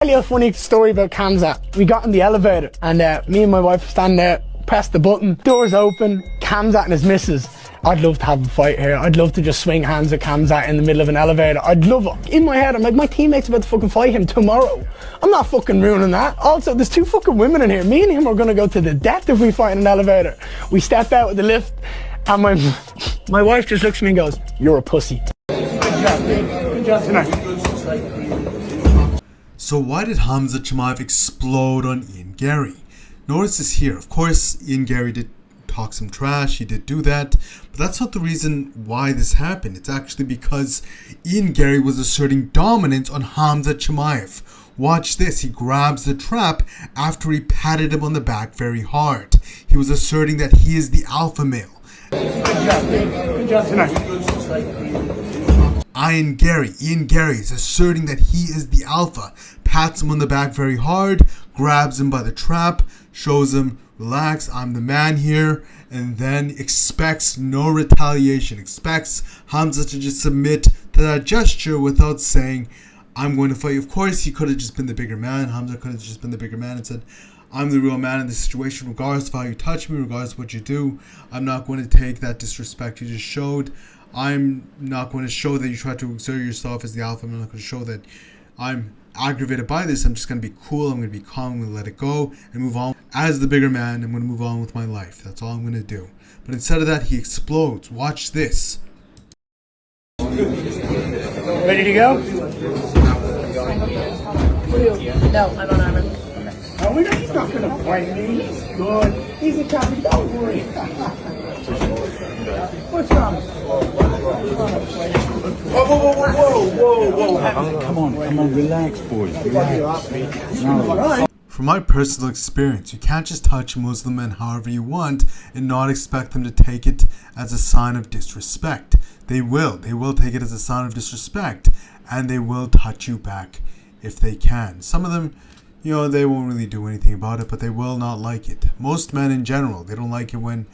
Tell you a funny story about Khamzat. We got in the elevator and me and my wife were standing there, pressed the button, doors open, Khamzat and his missus. I'd love to have a fight here. I'd love to just swing hands with Khamzat in the middle of an elevator. I'd love it. In my head, I'm like, my teammate's about to fucking fight him tomorrow. I'm not fucking ruining that. Also, there's two fucking women in here. Me and him are gonna go to the death if we fight in an elevator. We step out of the lift and my wife just looks at me and goes, "You're a pussy." Good job, dude. Good job tonight. So why did Khamzat Chimaev explode on Ian Garry? Notice this here. Of course, Ian Garry did talk some trash. He did do that. But that's not the reason why this happened. It's actually because Ian Garry was asserting dominance on Khamzat Chimaev. Watch this. He grabs the trap after he patted him on the back very hard. He was asserting that he is the alpha male. Good job, dude. Good job tonight. Ian Garry is asserting that he is the alpha, pats him on the back very hard, grabs him by the trap, shows him, relax, I'm the man here, and then expects no retaliation, expects Khamzat to just submit to that gesture without saying, I'm going to fight you. Of course, he could have just been the bigger man. Khamzat could have just been the bigger man and said, I'm the real man in this situation, regardless of how you touch me, regardless of what you do. I'm not going to take that disrespect you just showed. I'm not going to show that you try to exert yourself as the alpha. I'm not going to show that I'm aggravated by this. I'm just going to be cool. I'm going to be calm. I'm going to let it go and move on. As the bigger man, I'm going to move on with my life. That's all I'm going to do. But instead of that, he explodes. Watch this. Ready to go? No, I'm on Arman. Oh, he's not going to fight me. He's good. He's a champion. Don't worry. What's wrong? Whoa. Come on, relax, boys. Relax. From my personal experience, you can't just touch Muslim men however you want and not expect them to take it as a sign of disrespect. They will take it as a sign of disrespect, and they will touch you back if they can. Some of them, they won't really do anything about it, but they will not like it. Most men in general, they don't like it when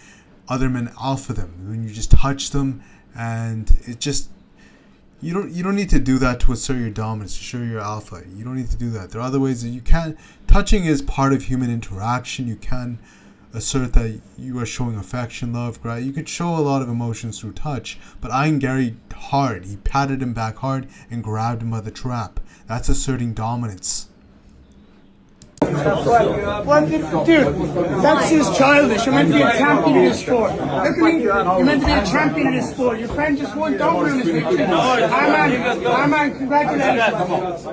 other men alpha them, when you just touch them, and it just, you don't need to do that to assert your dominance, to show your alpha. You don't need to do that. There are other ways that you can. Touching is part of human interaction. You can assert that you are showing affection, love, gratitude. You could show a lot of emotions through touch, but Ian Garry hard. He patted him back hard and grabbed him by the trap. That's asserting dominance. Well, dude, that's just childish. You're meant to be a champion in this sport. Look at me. You're meant to be a champion in this sport. Your friend just won. Don't ruin his victory. Arman, congratulations.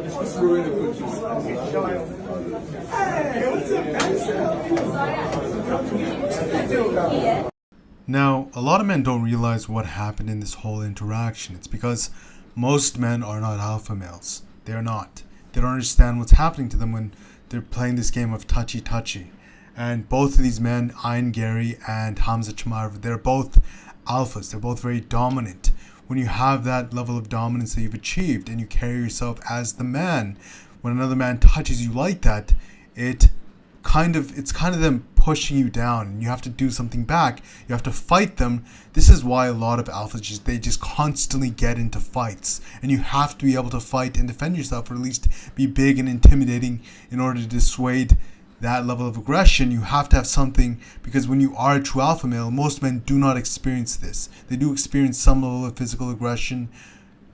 Now, a lot of men don't realize what happened in this whole interaction. It's because most men are not alpha males. They're not. They don't understand what's happening to them when they're playing this game of touchy. And both of these men, Ian Garry and Khamzat Chimaev, they're both alphas. They're both very dominant. When you have that level of dominance that you've achieved and you carry yourself as the man, when another man touches you like that, it's kind of them pushing you down, and you have to do something back. You have to fight them. This is why a lot of alphas they just constantly get into fights, and you have to be able to fight and defend yourself, or at least be big and intimidating in order to dissuade that level of aggression. You have to have something, because when you are a true alpha male, most men do not experience this. They do experience some level of physical aggression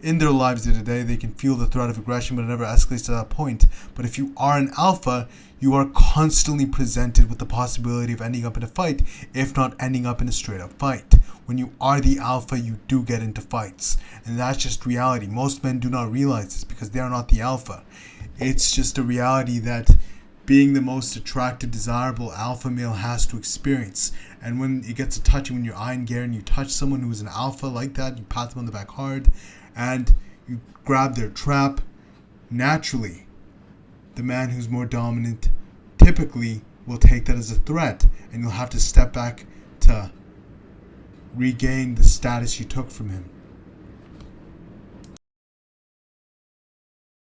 in their lives day to day. They can feel the threat of aggression, but it never escalates to that point. But if you are an alpha, you are constantly presented with the possibility of ending up in a fight, if not ending up in a straight up fight. When you are the alpha, you do get into fights, and that's just reality. Most men do not realize this because they are not the alpha. It's just a reality that being the most attractive, desirable alpha male has to experience. And when it gets to touching, when you're Ian Garry and you touch someone who is an alpha like that, you pat them on the back hard and you grab their trap, naturally the man who's more dominant typically will take that as a threat, and you'll have to step back to regain the status you took from him.